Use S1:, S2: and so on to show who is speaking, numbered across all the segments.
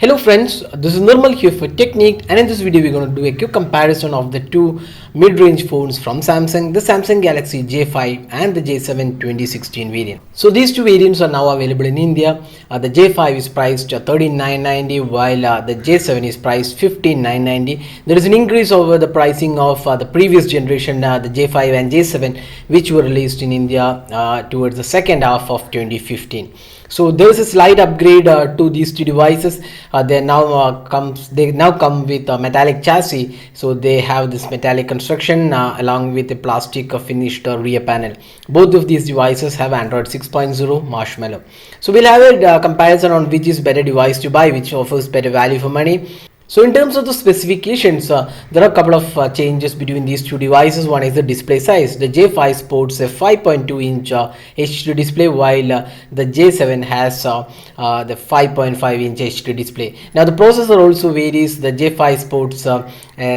S1: Hello friends, this is Normal here for Technique, and in this video we're going to do a quick comparison of the two mid-range phones from Samsung, the Samsung Galaxy J5 and the J7 2016 variant. So these two variants are now available in India. The J5 is priced 13,990 while the J7 is priced 15,990. There is an increase over the pricing of the previous generation, the J5 and J7, which were released in India towards the second half of 2015. So there is a slight upgrade to these two devices. They now come with a metallic chassis, so they have this metallic construction along with a plastic finished rear panel. Both of these devices have Android 6.0 Marshmallow. So we'll have a comparison on which is better device to buy, which offers better value for money. So in terms of the specifications, there are a couple of changes between these two devices. One is the display size. The J5 sports a 5.2 inch HD display while the J7 has the 5.5 inch HD display. Now the processor also varies. The J5 sports a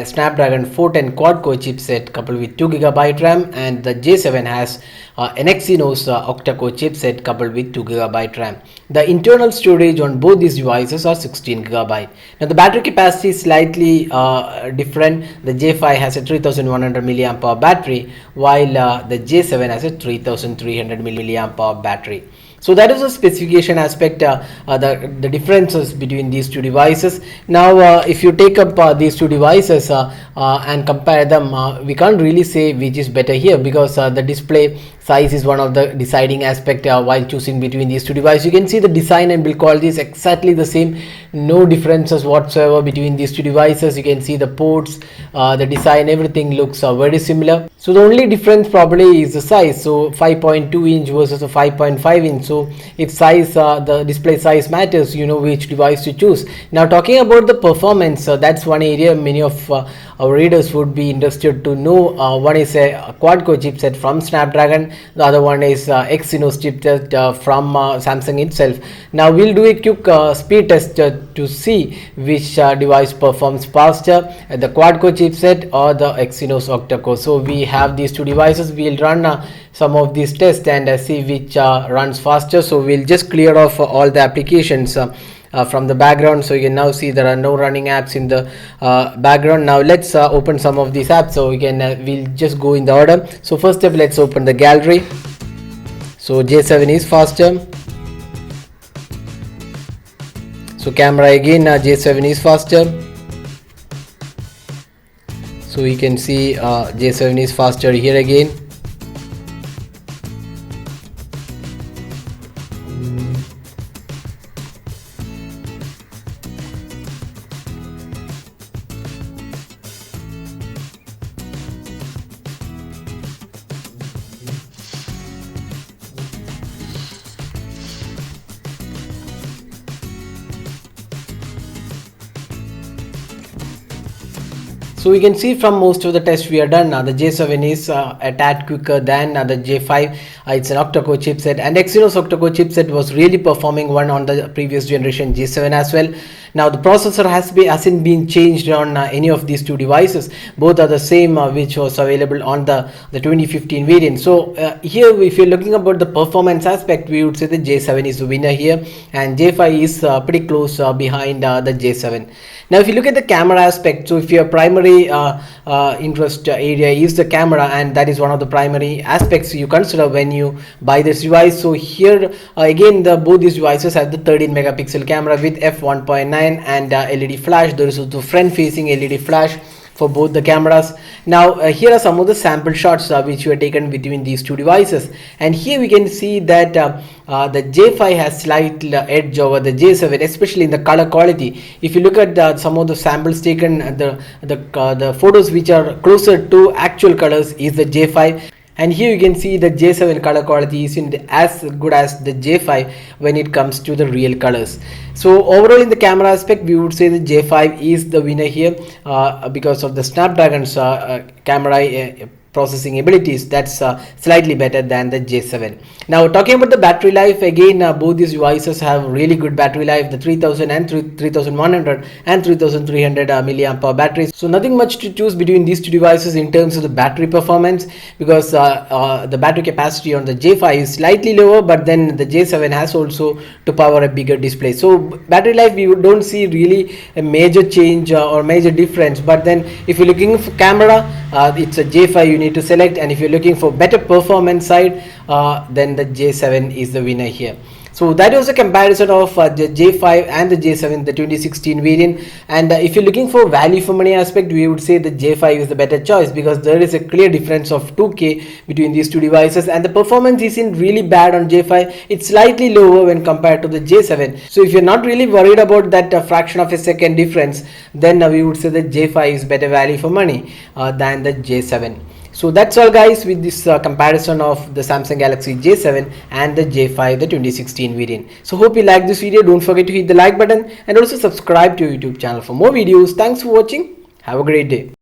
S1: Snapdragon 410 quad-core chipset coupled with 2GB RAM, and the J7 has an Exynos octa-core chipset coupled with 2GB RAM. The internal storage on both these devices are 16GB. Now the battery capacity is slightly different. The J5 has a 3100 mAh battery while the J7 has a 3300 mAh battery. So that is the specification aspect, the differences between these two devices. Now if you take up these two devices and compare them, we can't really say which is better here, because the display size is one of the deciding aspect while choosing between these two devices. You can see the design and build quality is exactly the same, no differences whatsoever between these two devices. You can see the ports, the design, everything looks very similar. So the only difference probably is the size. So 5.2 inch versus a 5.5 inch. So if size, the display size matters, you know which device to choose. Now talking about the performance, that's one area many of our readers would be interested to know. One is a quad-core chipset from Snapdragon, the other one is Exynos chipset from Samsung itself. Now we'll do a quick speed test to see which device performs faster, the quad-core chipset or the Exynos octa-core. So we have these two devices. We'll run some of these tests and see which runs faster. So we'll just clear off all the applications from the background. So you can now see there are no running apps in the background. Now let's open some of these apps. So we can we'll just go in the order. So first step, let's open the gallery. So J7 is faster. So camera again, J7 is faster. So you can see J7 is faster here again. So we can see from most of the tests we are done, the J7 is a tad quicker than the J5. It's an octa-core chipset, and Exynos octa-core chipset was really performing one on the previous generation J7 as well. Now the processor hasn't been changed on any of these two devices. Both are the same which was available on the 2015 variant. So here, if you're looking about the performance aspect, we would say the J7 is the winner here, and J5 is pretty close behind the J7. Now if you look at the camera aspect, so if your primary interest area is the camera, and that is one of the primary aspects you consider when you buy this device. So here again, both these devices have the 13 megapixel camera with f1.9 and LED flash. There is also front facing LED flash for both the cameras. Now here are some of the sample shots which were taken between these two devices, and here we can see that the J5 has slight edge over the J7, especially in the color quality. If you look at some of the samples taken, the photos which are closer to actual colors is the J5. And here you can see the J7 color quality isn't as good as the J5 when it comes to the real colors. So overall in the camera aspect, we would say the J5 is the winner here because of the Snapdragon's camera processing abilities, that's slightly better than the J7. Now talking about the battery life, again both these devices have really good battery life, the 3000 and 3100 and 3300 milliamp hour batteries. So nothing much to choose between these two devices in terms of the battery performance, because the battery capacity on the J5 is slightly lower, but then the J7 has also to power a bigger display. So battery life, we don't see really a major change or major difference. But then if you're looking for camera, it's a J5 you need to select, and if you're looking for better performance side, then the J7 is the winner here. So that was a comparison of the J5 and the J7, the 2016 variant. And if you're looking for value for money aspect, we would say the J5 is the better choice, because there is a clear difference of 2K between these two devices, and the performance isn't really bad on J5. It's slightly lower when compared to the J7. So if you're not really worried about that fraction of a second difference, then we would say the J5 is better value for money than the J7. So that's all guys with this comparison of the Samsung Galaxy J7 and the J5, the 2016 variant. So hope you like this video. Don't forget to hit the like button and also subscribe to our YouTube channel for more videos. Thanks for watching. Have a great day.